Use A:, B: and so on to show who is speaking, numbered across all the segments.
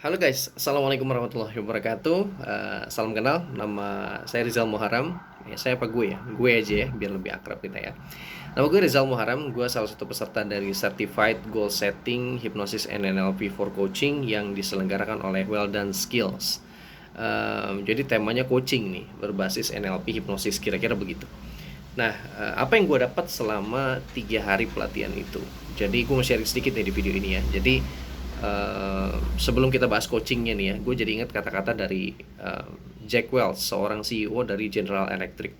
A: Halo guys, Assalamualaikum warahmatullahi wabarakatuh. Salam kenal, nama saya Rizal Muharam. Saya apa gue ya? Gue aja ya, biar lebih akrab kita ya. Nama gue Rizal Muharam, gue salah satu peserta dari Certified Goal Setting Hypnosis and NLP for Coaching yang diselenggarakan oleh Well Done Skills. Jadi temanya coaching nih, berbasis NLP hipnosis, kira-kira begitu. Nah, apa yang gue dapat selama 3 hari pelatihan itu? Jadi gue mau sharing sedikit nih di video ini ya. Jadi sebelum kita bahas coachingnya nih ya, gue jadi ingat kata-kata dari Jack Welch, seorang CEO dari General Electric.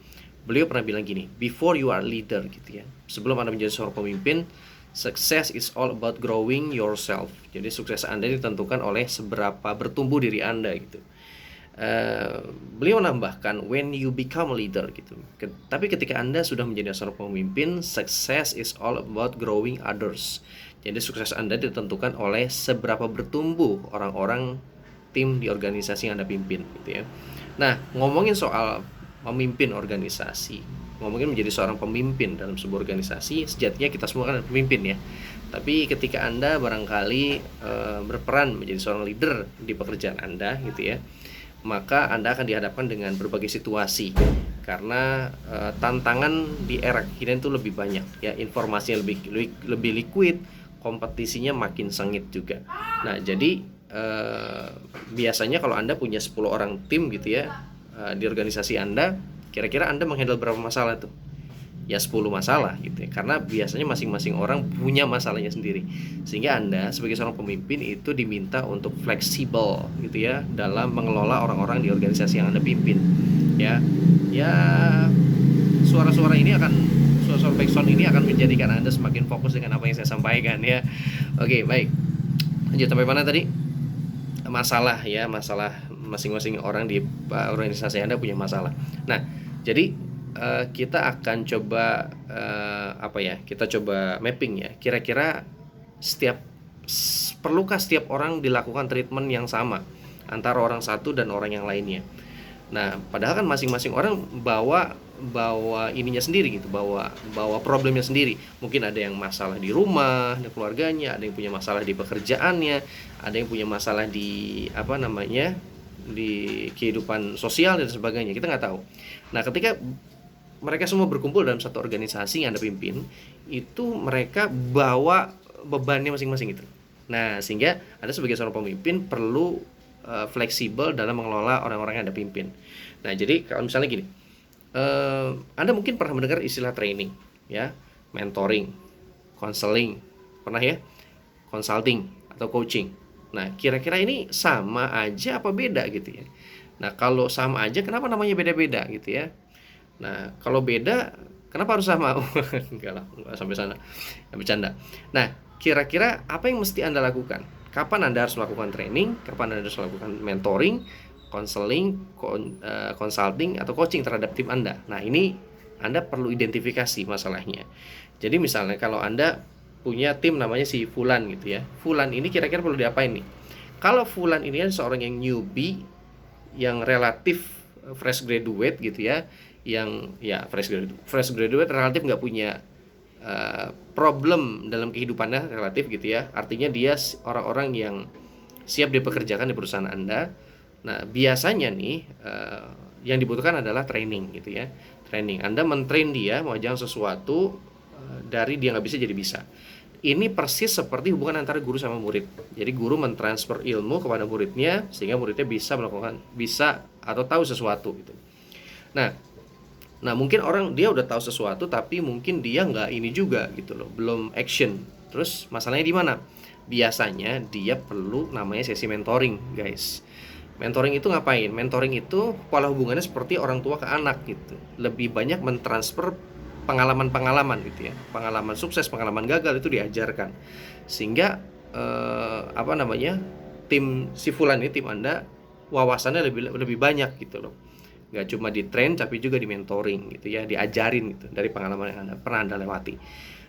A: Beliau pernah bilang gini, before you are leader gitu ya, sebelum Anda menjadi seorang pemimpin, success is all about growing yourself. Jadi sukses Anda ditentukan oleh seberapa bertumbuh diri Anda gitu. Beliau menambahkan when you become a leader gitu. Tapi ketika Anda sudah menjadi seorang pemimpin, success is all about growing others. Jadi sukses Anda ditentukan oleh seberapa bertumbuh orang-orang tim di organisasi yang Anda pimpin gitu ya. Nah, ngomongin soal memimpin organisasi, ngomongin menjadi seorang pemimpin dalam sebuah organisasi, sejatinya kita semua kan pemimpin ya. Tapi ketika Anda barangkali berperan menjadi seorang leader di pekerjaan Anda gitu ya, maka Anda akan dihadapkan dengan berbagai situasi karena tantangan di era kini itu lebih banyak ya, informasinya lebih liquid, kompetisinya makin sengit juga. Nah, jadi biasanya kalau Anda punya 10 orang tim gitu ya, di organisasi Anda, kira-kira Anda menghandle berapa masalah tuh? Ya 10 masalah gitu ya. Karena biasanya masing-masing orang punya masalahnya sendiri. Sehingga Anda sebagai seorang pemimpin itu diminta untuk fleksibel gitu ya dalam mengelola orang-orang di organisasi yang Anda pimpin. Ya. Ya, suara-suara ini akan suara-suara backsound ini akan menjadikan Anda semakin fokus dengan apa yang saya sampaikan ya. Oke, baik. Lanjut sampai mana tadi? Masalah ya, masalah masing-masing orang di organisasi Anda punya masalah. Nah, jadi kita akan coba apa ya? Kita coba mapping ya. Kira-kira perlukah setiap orang dilakukan treatment yang sama antara orang satu dan orang yang lainnya? Nah, padahal kan masing-masing orang bawa ininya sendiri gitu, bawa problemnya sendiri. Mungkin ada yang masalah di rumah, ada keluarganya, ada yang punya masalah di pekerjaannya, ada yang punya masalah di apa namanya, di kehidupan sosial dan sebagainya. Kita nggak tahu. Nah, ketika mereka semua berkumpul dalam satu organisasi yang Anda pimpin, itu mereka bawa bebannya masing-masing itu. Nah, sehingga Anda sebagai seorang pemimpin perlu fleksibel dalam mengelola orang-orang yang Anda pimpin. Nah, jadi kalau misalnya gini, Anda mungkin pernah mendengar istilah training, ya, mentoring, counseling, pernah ya, consulting atau coaching. Nah, kira-kira ini sama aja apa beda gitu ya? Nah, kalau sama aja, kenapa namanya beda-beda gitu ya? Nah, kalau beda, kenapa harus sama? Enggak lah, enggak sampai sana. Bercanda. Nah, kira-kira apa yang mesti Anda lakukan? Kapan Anda harus melakukan training? Kapan Anda harus melakukan mentoring, counseling, consulting, atau coaching terhadap tim Anda? Nah, ini Anda perlu identifikasi masalahnya. Jadi misalnya kalau Anda punya tim namanya si Fulan gitu ya. Fulan ini kira-kira perlu diapain nih? Kalau Fulan ini seorang yang newbie, yang relatif fresh graduate gitu ya, yang ya fresh graduate relatif nggak punya problem dalam kehidupannya relatif gitu ya, artinya dia orang-orang yang siap dipekerjakan di perusahaan Anda. Nah, biasanya nih yang dibutuhkan adalah training gitu ya. Training, Anda mentrain dia mengajarkan sesuatu dari dia nggak bisa jadi bisa. Ini persis seperti hubungan antara guru sama murid. Jadi guru mentransfer ilmu kepada muridnya sehingga muridnya bisa atau tahu sesuatu gitu. Nah, mungkin orang dia udah tahu sesuatu tapi mungkin dia nggak ini juga gitu loh, belum action. Terus masalahnya di mana? Biasanya dia perlu namanya sesi mentoring, guys. Mentoring itu ngapain? Mentoring itu pola hubungannya seperti orang tua ke anak gitu. Lebih banyak mentransfer pengalaman-pengalaman gitu ya. Pengalaman sukses, pengalaman gagal itu diajarkan. Sehingga apa namanya? Tim si fulan ini, tim Anda wawasannya lebih banyak gitu loh. Nggak cuma di train tapi juga di mentoring gitu ya, diajarin gitu dari pengalaman yang pernah Anda lewati.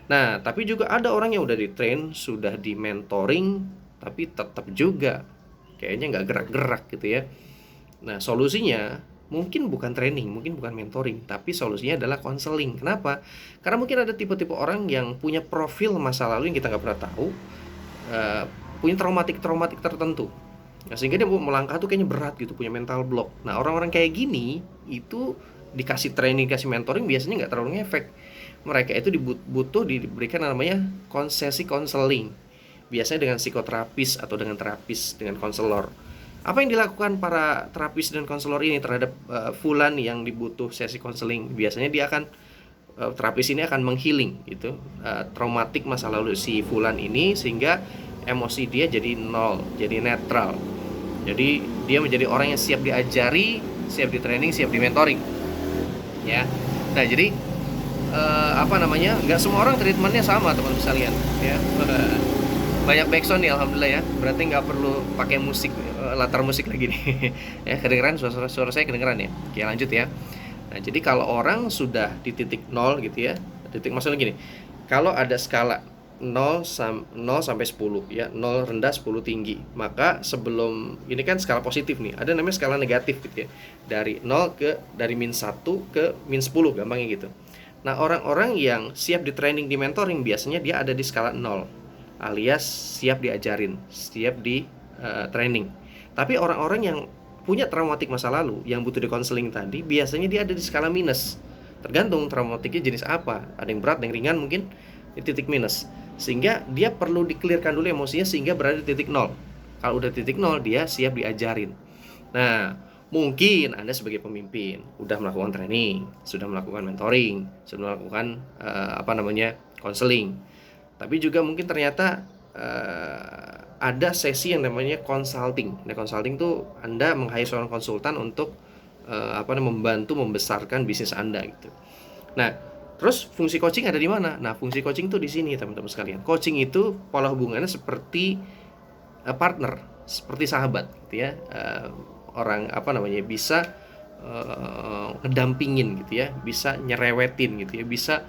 A: Nah, tapi juga ada orang yang udah di train, sudah di mentoring, tapi tetap juga kayaknya nggak gerak-gerak gitu ya. Nah, solusinya mungkin bukan training, mungkin bukan mentoring, tapi solusinya adalah konseling. Kenapa? Karena mungkin ada tipe-tipe orang yang punya profil masa lalu yang kita nggak pernah tahu, punya traumatik tertentu. Nah, sehingga dia mau melangkah tuh kayaknya berat gitu, punya mental block. Nah, orang-orang kayak gini itu dikasih training, dikasih mentoring biasanya nggak terlalu ngefek. Mereka itu butuh diberikan namanya sesi konseling. Biasanya dengan psikoterapis atau dengan terapis, dengan konselor. Apa yang dilakukan para terapis dan konselor ini terhadap Fulan yang dibutuh sesi konseling? Biasanya dia akan terapis ini akan menghealing gitu traumatik masa lalu si Fulan ini, sehingga emosi dia jadi nol, jadi netral. Jadi dia menjadi orang yang siap diajari, siap di training, siap di mentoring, ya. Nah, jadi nggak semua orang treatmentnya sama, teman-teman sekalian, ya. Banyak backsound nih, alhamdulillah ya. Berarti nggak perlu pakai musik, latar musik lagi nih. Ya, kedengeran suara saya kedengeran ya. Oke, lanjut ya. Nah, jadi kalau orang sudah di titik nol gitu ya, titik maksudnya gini, kalau ada skala 0 sampai 10 ya, 0 rendah 10 tinggi, maka sebelum ini kan skala positif nih, ada namanya skala negatif gitu ya, dari -1 ke -10 gampangnya gitu. Nah, orang-orang yang siap di training, di mentoring, biasanya dia ada di skala 0 alias siap diajarin, siap di training. Tapi orang-orang yang punya traumatik masa lalu yang butuh di konseling tadi, biasanya dia ada di skala minus. Tergantung traumatiknya jenis apa, ada yang berat, ada yang ringan, mungkin di titik minus. Sehingga dia perlu dikelirkan dulu emosinya sehingga berada di titik nol. Kalau udah titik nol, dia siap diajarin. Nah, mungkin Anda sebagai pemimpin udah melakukan training, sudah melakukan mentoring, sudah melakukan konseling. Tapi juga mungkin ternyata ada sesi yang namanya consulting. Nah, consulting tuh Anda meng-hire seorang konsultan untuk membantu membesarkan bisnis Anda gitu. Nah, terus fungsi coaching ada di mana? Nah, fungsi coaching tuh di sini, teman-teman sekalian. Coaching itu pola hubungannya seperti partner, seperti sahabat gitu ya. Orang bisa ngedampingin gitu ya, bisa nyerewetin gitu ya, bisa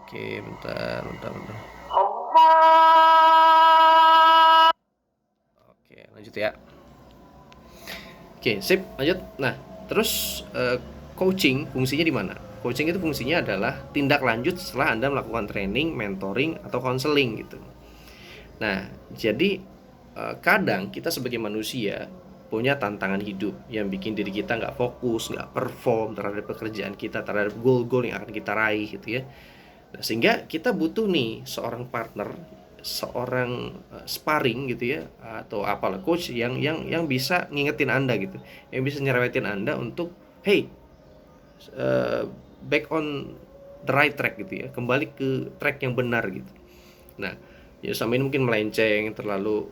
A: Oke, bentar. Oke, lanjut ya. Oke, sip, lanjut. Nah, terus coaching fungsinya di mana? Coaching itu fungsinya adalah tindak lanjut setelah Anda melakukan training, mentoring, atau counseling gitu. Nah, jadi kadang kita sebagai manusia punya tantangan hidup yang bikin diri kita nggak fokus, nggak perform terhadap pekerjaan kita, terhadap goal-goal yang akan kita raih gitu ya. Nah, sehingga kita butuh nih seorang partner, seorang sparring gitu ya, atau apalah coach yang bisa ngingetin Anda gitu, yang bisa nyerewetin Anda untuk back on the right track gitu ya, kembali ke track yang benar gitu. Nah, ya sama ini mungkin melenceng, terlalu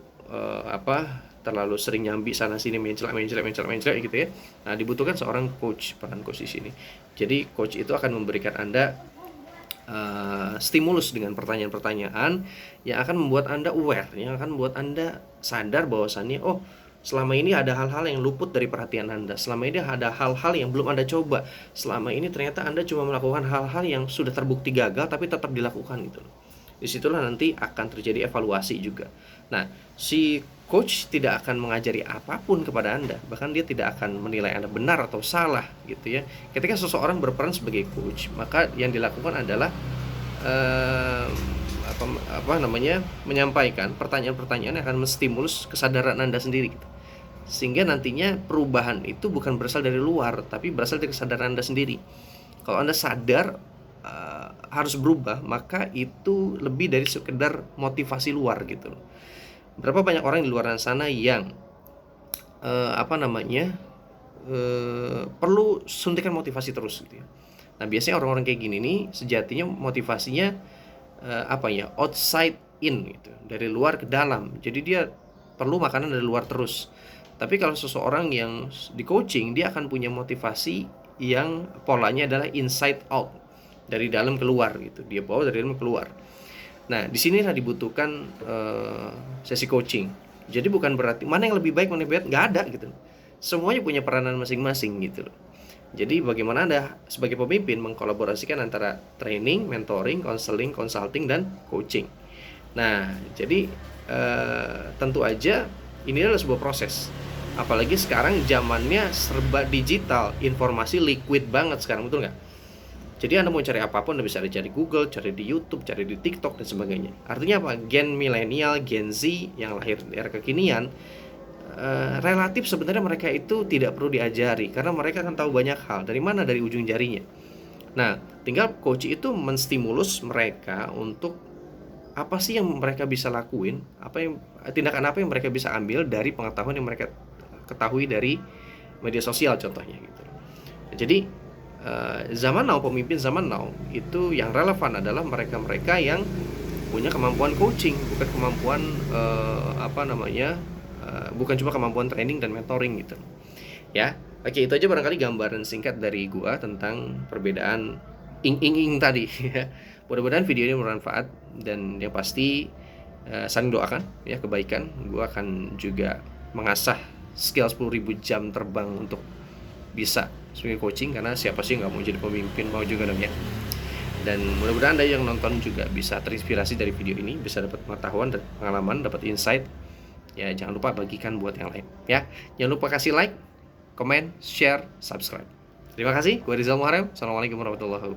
A: terlalu sering nyambi sana sini, mencela gitu ya. Nah, dibutuhkan seorang coach, peran coach di sini. Jadi coach itu akan memberikan Anda stimulus dengan pertanyaan-pertanyaan yang akan membuat Anda aware, yang akan membuat Anda sadar bahwasannya selama ini ada hal-hal yang luput dari perhatian Anda, selama ini ada hal-hal yang belum Anda coba, selama ini ternyata Anda cuma melakukan hal-hal yang sudah terbukti gagal tapi tetap dilakukan gitu. Disitulah nanti akan terjadi evaluasi juga. Nah, si coach tidak akan mengajari apapun kepada Anda, bahkan dia tidak akan menilai Anda benar atau salah gitu ya. Ketika seseorang berperan sebagai coach, maka yang dilakukan adalah menyampaikan pertanyaan-pertanyaan yang akan menstimulus kesadaran Anda sendiri gitu. Sehingga nantinya perubahan itu bukan berasal dari luar, tapi berasal dari kesadaran Anda sendiri. Kalau Anda sadar harus berubah, maka itu lebih dari sekedar motivasi luar gitu. Berapa banyak orang di luar sana yang perlu suntikan motivasi terus gitu ya. Nah, biasanya orang-orang kayak gini nih sejatinya motivasinya outside in gitu, dari luar ke dalam. Jadi dia perlu makanan dari luar terus. Tapi kalau seseorang yang di coaching, dia akan punya motivasi yang polanya adalah inside out, dari dalam keluar gitu. Dia bawa dari dalam keluar. Nah, disinilah dibutuhkan sesi coaching. Jadi bukan berarti mana yang lebih baik, mana yang lebih baik, nggak ada gitu. Semuanya punya peranan masing-masing gitu loh. Jadi bagaimana Anda sebagai pemimpin mengkolaborasikan antara training, mentoring, counseling, consulting, dan coaching. Nah, jadi tentu aja ini adalah sebuah proses. Apalagi sekarang zamannya serba digital, informasi liquid banget sekarang, betul nggak? Jadi Anda mau cari apapun, Anda bisa cari Google, cari di YouTube, cari di TikTok, dan sebagainya. Artinya apa? Gen milenial, Gen Z yang lahir di era kekinian, relatif sebenarnya mereka itu tidak perlu diajari, karena mereka akan tahu banyak hal. Dari mana? Dari ujung jarinya. Nah, tinggal coach itu menstimulus mereka untuk apa sih yang mereka bisa lakuin, tindakan apa yang mereka bisa ambil dari pengetahuan yang mereka ketahui dari media sosial contohnya gitu. Jadi zaman now, pemimpin zaman now itu yang relevan adalah mereka-mereka yang punya kemampuan coaching, bukan kemampuan bukan cuma kemampuan training dan mentoring gitu. Ya, oke, itu aja barangkali gambaran singkat dari gua tentang perbedaan ing tadi. Mudah-mudahan video ini bermanfaat, dan yang pasti saling doakan ya kebaikan. Gua akan juga mengasah skill 10.000 jam terbang untuk bisa sebagai coaching, karena siapa sih nggak mau jadi pemimpin, mau juga dong ya. Dan mudah-mudahan Anda yang nonton juga bisa terinspirasi dari video ini, bisa dapat pengetahuan dan pengalaman, dapat insight. Ya, jangan lupa bagikan buat yang lain ya. Jangan lupa kasih like, komen, share, subscribe. Terima kasih. Gue Rizal Muharrem. Assalamualaikum warahmatullahi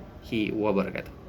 A: wabarakatuh.